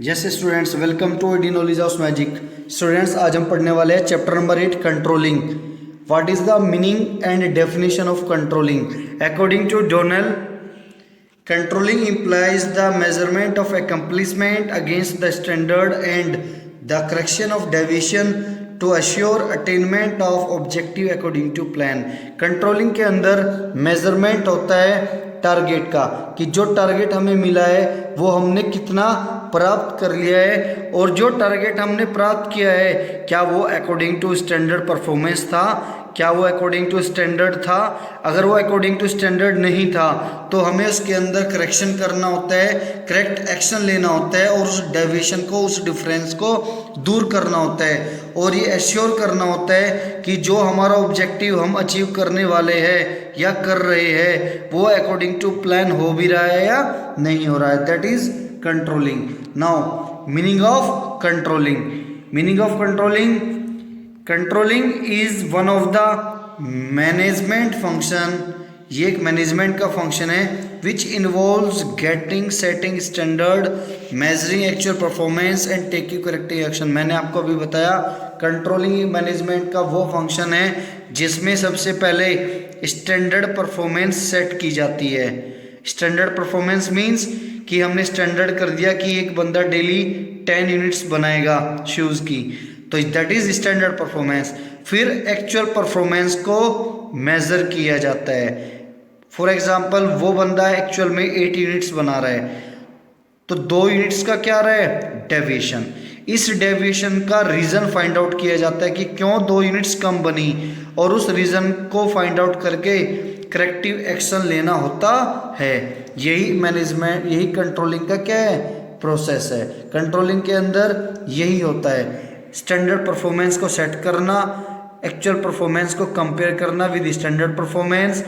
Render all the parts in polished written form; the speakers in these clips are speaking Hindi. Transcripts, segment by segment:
Yes students, welcome to the knowledge of magic. Students, आज हम पढ़ने वाले हैं chapter number 8 controlling. What is the meaning and definition of controlling? According to Donnell, controlling implies the measurement of accomplishment against the standard and the correction of deviation to assure attainment of objective according to plan। Controlling के अंदर मेजरमेंट होता है टारगेट का, कि जो टारगेट हमें मिला है वो हमने कितना प्राप्त कर लिया है, और जो टारगेट हमने प्राप्त किया है क्या वो अकॉर्डिंग टू स्टैंडर्ड परफॉर्मेंस था, क्या वो अकॉर्डिंग टू स्टैंडर्ड था। अगर वो अकॉर्डिंग टू स्टैंडर्ड नहीं था तो हमें उसके अंदर करेक्शन करना होता है, करेक्ट एक्शन लेना होता है, और उस डेविएशन को, उस डिफरेंस को दूर करना होता है, और ये एश्योर करना होता है कि जो हमारा ऑब्जेक्टिव हम अचीव करने वाले हैं या कर रहे हैं वो अकॉर्डिंग टू प्लान हो भी रहा है या नहीं हो रहा है। That is controlling. Now meaning of controlling. Meaning of controlling, controlling is one of the management function. ये एक मैनेजमेंट का फंक्शन है which involves getting, setting standard, measuring actual performance and taking corrective action. मैंने आपको अभी बताया कंट्रोलिंग मैनेजमेंट का वो फंक्शन है जिसमें सबसे पहले स्टैंडर्ड परफॉर्मेंस सेट की जाती है। स्टैंडर्ड परफॉर्मेंस मीन्स कि हमने स्टैंडर्ड कर दिया कि एक बंदा डेली 10 यूनिट्स बनाएगा शूज़ की, तो दैट इज स्टैंडर्ड परफॉर्मेंस। फिर एक्चुअल परफॉर्मेंस को मेजर किया जाता है। फॉर एग्जांपल, वो बंदा एक्चुअल में 8 यूनिट्स बना रहा है, तो 2 यूनिट्स का क्या रहा है, डेविएशन। इस डेविएशन का रीज़न फाइंड आउट किया जाता है कि क्यों 2 यूनिट्स कम बनी, और उस रीज़न को फाइंड आउट करके करेक्टिव एक्शन लेना होता है। यही मैनेजमेंट, यही कंट्रोलिंग का क्या है, प्रोसेस है। कंट्रोलिंग के अंदर यही होता है, स्टैंडर्ड परफॉर्मेंस को सेट करना, एक्चुअल परफॉर्मेंस को कंपेयर करना विद स्टैंडर्ड परफॉर्मेंस,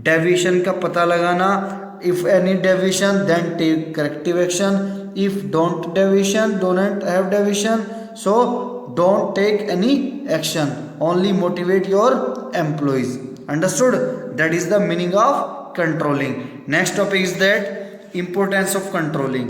डेविएशन का पता लगाना, if any deviation then take corrective action, if don't deviation, don't have deviation, so don't take any action, only motivate your employees. Understood? That is the meaning of controlling. Next topic is that importance of controlling.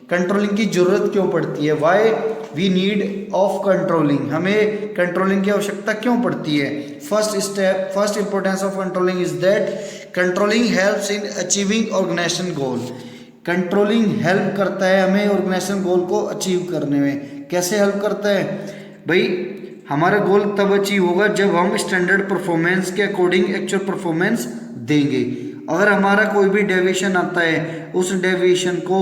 Controlling की जरूरत क्यों पड़ती है, why we need of controlling, हमें कंट्रोलिंग की आवश्यकता क्यों पड़ती है। First importance of controlling is that controlling helps in achieving organisation goal. Controlling help करता है हमें ऑर्गेनाइजेशन गोल को अचीव करने में। कैसे हेल्प करता है भाई? हमारा गोल तब अचीव होगा जब हम स्टैंडर्ड परफॉर्मेंस के अकॉर्डिंग एक्चुअल परफॉर्मेंस देंगे। अगर हमारा कोई भी डेविएशन आता है, उस डेविएशन को,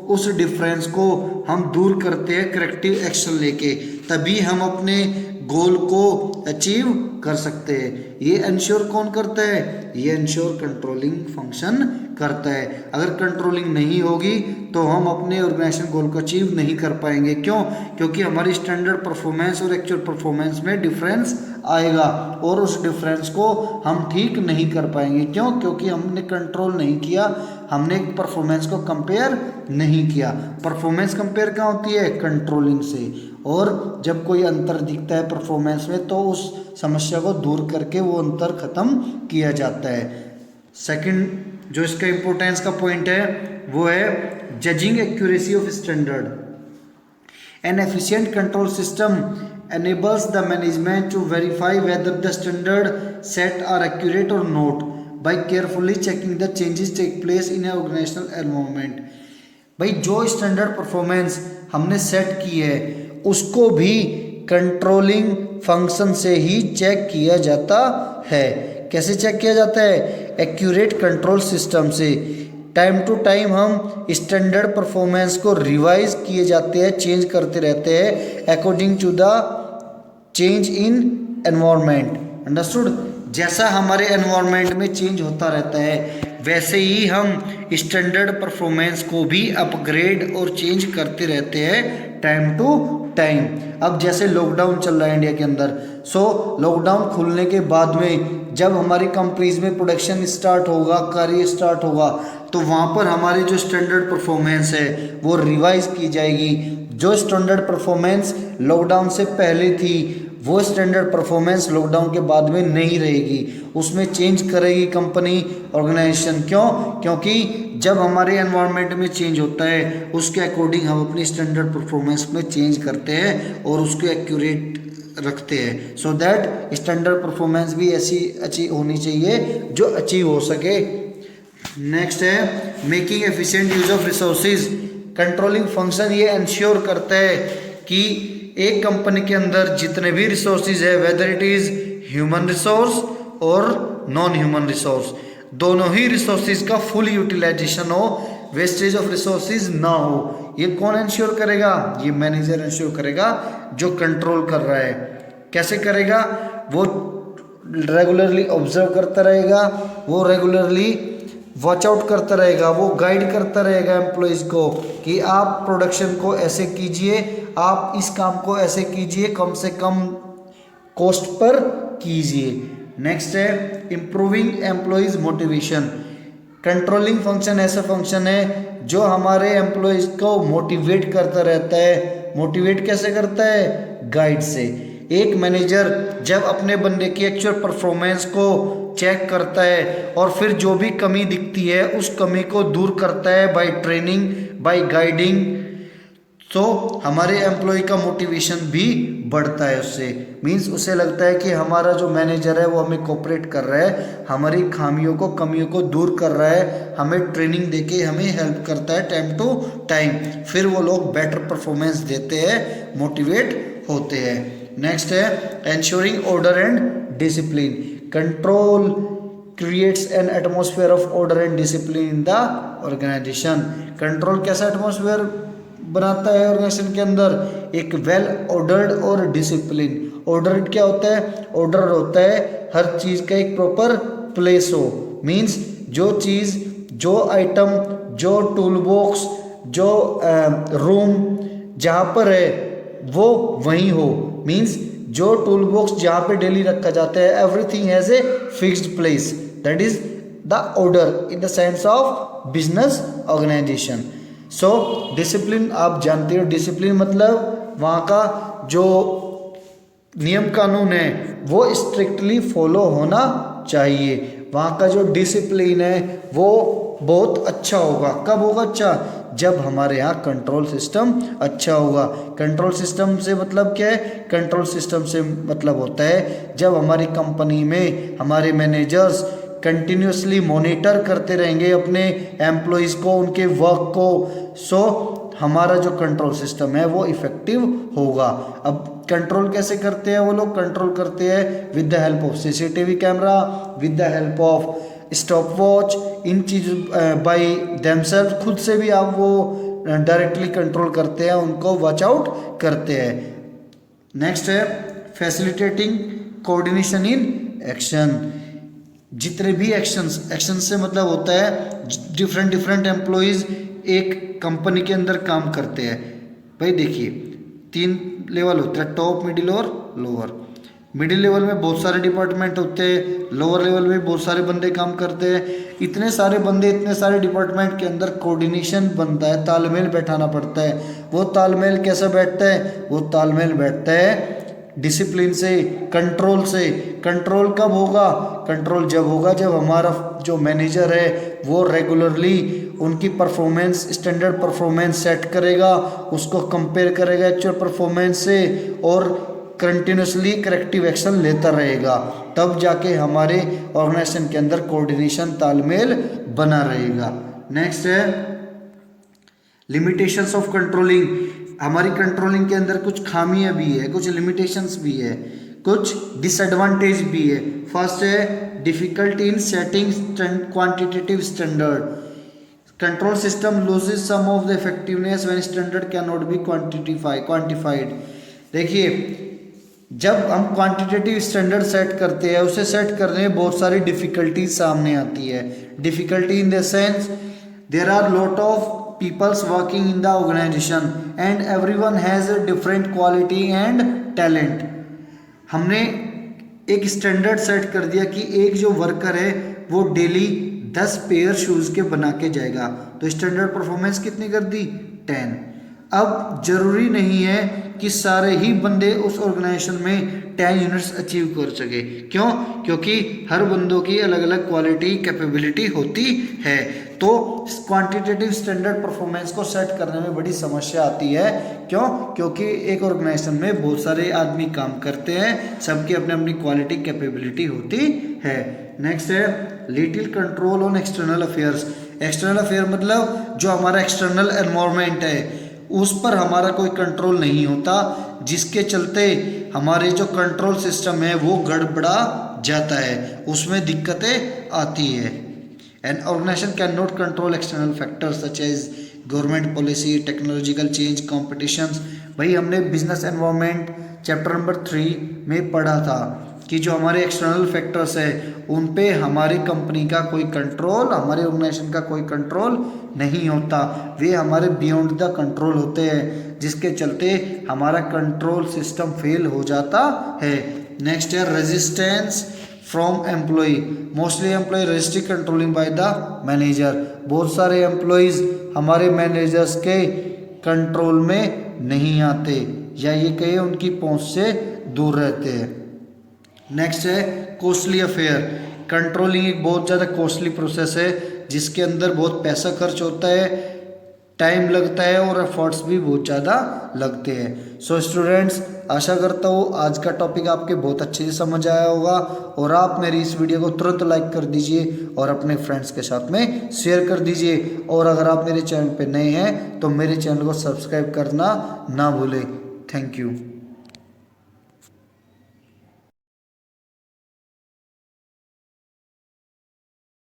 उस डिफरेंस को हम दूर करते हैं करेक्टिव एक्शन लेके, तभी हम अपने गोल को अचीव कर सकते हैं। ये इंश्योर कौन करता है? ये इंश्योर कंट्रोलिंग फंक्शन करता है। अगर कंट्रोलिंग नहीं होगी तो हम अपने ऑर्गेनाइजेशन गोल को अचीव नहीं कर पाएंगे। क्यों? क्योंकि हमारी स्टैंडर्ड परफॉर्मेंस और एक्चुअल परफॉर्मेंस में डिफरेंस आएगा, और उस डिफरेंस को हम ठीक नहीं कर पाएंगे। क्यों? क्योंकि हमने कंट्रोल नहीं किया, हमने परफॉर्मेंस को कंपेयर नहीं किया। परफॉर्मेंस कंपेयर कहाँ होती है? कंट्रोलिंग से। और जब कोई अंतर दिखता है परफॉर्मेंस में तो उस समस्या को दूर करके वो अंतर खत्म किया जाता है। सेकंड जो इसका इम्पोर्टेंस का पॉइंट है वो है judging accuracy of standard. N efficient control system enables the management to verify whether the standard set are accurate or not by carefully checking the changes take place in an organizational environment। भाई, जो स्टैंडर्ड परफॉर्मेंस हमने सेट की है उसको भी कंट्रोलिंग फंक्शन से ही चेक किया जाता है। कैसे चेक किया जाता है? एक्यूरेट कंट्रोल सिस्टम से। टाइम टू टाइम हम स्टैंडर्ड परफॉर्मेंस को रिवाइज किए जाते हैं, चेंज करते रहते हैं according to the change in environment. Understood? जैसा हमारे एनवायरनमेंट में चेंज होता रहता है वैसे ही हम स्टैंडर्ड परफॉर्मेंस को भी अपग्रेड और चेंज करते रहते हैं टाइम टू टाइम। अब जैसे लॉकडाउन चल रहा है इंडिया के अंदर, सो लॉकडाउन खुलने के बाद में जब हमारी कंपनीज में प्रोडक्शन स्टार्ट होगा, कार्य स्टार्ट होगा, तो वहाँ पर हमारी जो स्टैंडर्ड परफॉर्मेंस है वो रिवाइज की जाएगी। जो स्टैंडर्ड परफॉर्मेंस लॉकडाउन से पहले थी वो स्टैंडर्ड परफॉर्मेंस लॉकडाउन के बाद में नहीं रहेगी, उसमें चेंज करेगी कंपनी, ऑर्गेनाइजेशन। क्यों? क्योंकि जब हमारे एनवायरनमेंट में चेंज होता है उसके अकॉर्डिंग हम अपनी स्टैंडर्ड परफॉर्मेंस में चेंज करते हैं और उसको एक्यूरेट रखते हैं, सो दैट स्टैंडर्ड परफॉर्मेंस भी ऐसी अचीव होनी चाहिए जो अचीव हो सके। नेक्स्ट है making efficient use of resources. Controlling function ये इंश्योर करता है कि एक कंपनी के अंदर जितने भी रिसोर्सेज है, whether it is human resource और नॉन ह्यूमन रिसोर्स, दोनों ही रिसोर्सेज का फुल यूटिलाइजेशन हो, वेस्टेज ऑफ रिसोर्सेज ना हो। ये कौन इंश्योर करेगा? ये मैनेजर इंश्योर करेगा जो कंट्रोल कर रहा है। कैसे करेगा? वो रेगुलरली ऑब्जर्व करता रहेगा, वो रेगुलरली वॉच आउट करता रहेगा, वो गाइड करता रहेगा एम्प्लॉयज़ को कि आप प्रोडक्शन को ऐसे कीजिए, आप इस काम को ऐसे कीजिए, कम से कम कॉस्ट पर कीजिए। नेक्स्ट है improving employees motivation. Controlling function ऐसा फंक्शन है जो हमारे एम्प्लॉयज़ को मोटिवेट करता रहता है। मोटिवेट कैसे करता है? गाइड से। एक मैनेजर जब अपने बंदे की एक्चुअल परफॉर्मेंस को चेक करता है और फिर जो भी कमी दिखती है उस कमी को दूर करता है बाय ट्रेनिंग, बाय गाइडिंग, तो हमारे एम्प्लॉय का मोटिवेशन भी बढ़ता है उससे। मीन्स उसे लगता है कि हमारा जो मैनेजर है वो हमें कोऑपरेट कर रहा है, हमारी खामियों को, कमियों को दूर कर रहा है, हमें ट्रेनिंग देके हमें हेल्प करता है टाइम टू टाइम। फिर वो लोग बेटर परफॉर्मेंस देते हैं, मोटिवेट होते हैं। नेक्स्ट है ensuring order and discipline. Control creates an atmosphere of order and discipline in the organisation. Control कैसा एटमोसफेयर बनाता है ऑर्गेनाइजेशन के अंदर? एक वेल ऑर्डर्ड और डिसिप्लिन। ऑर्डर्ड क्या होता है? ऑर्डर होता है हर चीज़ का एक प्रॉपर प्लेस हो। मीन्स जो चीज़, जो आइटम, जो टूल बॉक्स, जो रूम जहाँ पर है वो वहीं हो। मीन्स जो टूल बॉक्स जहाँ पे डेली रखा जाता है, everything has a fixed place, that is the order in the sense of business organisation. So discipline आप जानते हो, डिसिप्लिन मतलब वहाँ का जो नियम कानून है वो स्ट्रिक्टली फॉलो होना चाहिए। वहाँ का जो डिसिप्लिन है वो बहुत अच्छा होगा। कब होगा अच्छा? जब हमारे यहाँ कंट्रोल सिस्टम अच्छा होगा। कंट्रोल सिस्टम से मतलब क्या है? कंट्रोल सिस्टम से मतलब होता है जब हमारी कंपनी में हमारे मैनेजर्स कंटिन्यूसली मॉनिटर करते रहेंगे अपने एम्प्लॉयज़ को, उनके वर्क को, सो हमारा जो कंट्रोल सिस्टम है वो इफ़ेक्टिव होगा। अब कंट्रोल कैसे करते हैं वो लोग? कंट्रोल करते हैं with the help of CCTV camera, with the help of stopwatch, इन चीज़ बाय देमसेल्फ, खुद से भी आप वो डायरेक्टली कंट्रोल करते हैं, उनको वॉच आउट करते हैं। नेक्स्ट है फैसिलिटेटिंग कोऑर्डिनेशन इन एक्शन। जितने भी एक्शन से मतलब होता है डिफरेंट एम्प्लॉयज़ एक कंपनी के अंदर काम करते हैं। भाई देखिए 3 लेवल होते हैं, टॉप, मिडिल और लोअर। मिडिल लेवल में बहुत सारे डिपार्टमेंट होते हैं, लोअर लेवल में बहुत सारे बंदे काम करते हैं। इतने सारे बंदे, इतने सारे डिपार्टमेंट के अंदर कोऑर्डिनेशन बनता है, तालमेल बैठाना पड़ता है। वो तालमेल कैसे बैठता है? वो तालमेल बैठता है डिसिप्लिन से, कंट्रोल से। कंट्रोल कब होगा? कंट्रोल जब होगा जब हमारा जो मैनेजर है वो रेगुलरली उनकी परफॉर्मेंस, स्टैंडर्ड परफॉर्मेंस सेट करेगा, उसको कंपेयर करेगा एक्चुअल परफॉर्मेंस से और कंटिन्यूसली करेक्टिव एक्शन लेता रहेगा। तब जाके हमारे ऑर्गेनाइजेशन के अंदर कोऑर्डिनेशन, तालमेल बना रहेगा। नेक्स्ट है लिमिटेशंस ऑफ कंट्रोलिंग। हमारी कंट्रोलिंग के अंदर कुछ खामियां भी है, कुछ लिमिटेशंस भी है, कुछ डिसएडवांटेज भी है। फर्स्ट है difficulty in setting quantitative standard. Control system loses some of the effectiveness when standard cannot be quantified. देखिए जब हम क्वांटिटेटिव स्टैंडर्ड सेट करते हैं, उसे सेट करने में बहुत सारी डिफिकल्टीज सामने आती है। Difficulty in the sense there are lot of peoples working in the organization and everyone has a different quality and talent। हमने एक स्टैंडर्ड सेट कर दिया कि एक जो वर्कर है वो डेली 10 पेयर शूज़ के बना के जाएगा, तो स्टैंडर्ड परफॉर्मेंस कितनी कर दी? 10। अब जरूरी नहीं है कि सारे ही बंदे उस ऑर्गेनाइजेशन में 10 यूनिट्स अचीव कर सके। क्यों? क्योंकि हर बंदों की अलग अलग क्वालिटी, कैपेबिलिटी होती है। तो क्वांटिटेटिव स्टैंडर्ड परफॉर्मेंस को सेट करने में बड़ी समस्या आती है। क्यों? क्योंकि एक ऑर्गेनाइजेशन में बहुत सारे आदमी काम करते हैं, सबकी अपनी अपनी क्वालिटी कैपेबिलिटी होती है। नेक्स्ट है little control on external affairs. External affair मतलब जो हमारा एक्सटर्नल एनवायरनमेंट है उस पर हमारा कोई कंट्रोल नहीं होता, जिसके चलते हमारे जो कंट्रोल सिस्टम है वो गड़बड़ा जाता है, उसमें दिक्कतें आती है। An organisation cannot control external factors such as government policy, technological change, competitions. भाई हमने बिजनेस एनवायरनमेंट चैप्टर नंबर 3 में पढ़ा था कि जो हमारे एक्सटर्नल फैक्टर्स है उन पे हमारी कंपनी का कोई कंट्रोल, हमारे ऑर्गेनाइजेशन का कोई कंट्रोल नहीं होता, वे हमारे बियॉन्ड द कंट्रोल होते हैं, जिसके चलते हमारा कंट्रोल सिस्टम फेल हो जाता है। नेक्स्ट है resistance from employee. Mostly employee resisting controlling by the manager. बहुत सारे एम्प्लॉयज़ हमारे मैनेजर्स के कंट्रोल में नहीं आते, या ये कहे उनकी पहुंच से दूर रहते हैं। नेक्स्ट है कॉस्टली अफेयर। कंट्रोलिंग एक बहुत ज़्यादा कॉस्टली प्रोसेस है, जिसके अंदर बहुत पैसा खर्च होता है, टाइम लगता है और एफर्ट्स भी बहुत ज़्यादा लगते हैं। सो स्टूडेंट्स, आशा करता हूँ आज का टॉपिक आपके बहुत अच्छे से समझ आया होगा, और आप मेरी इस वीडियो को तुरंत लाइक कर दीजिए और अपने फ्रेंड्स के साथ में शेयर कर दीजिए। और अगर आप मेरे चैनल पे नए हैं तो मेरे चैनल को सब्सक्राइब करना ना भूलें। Thank you.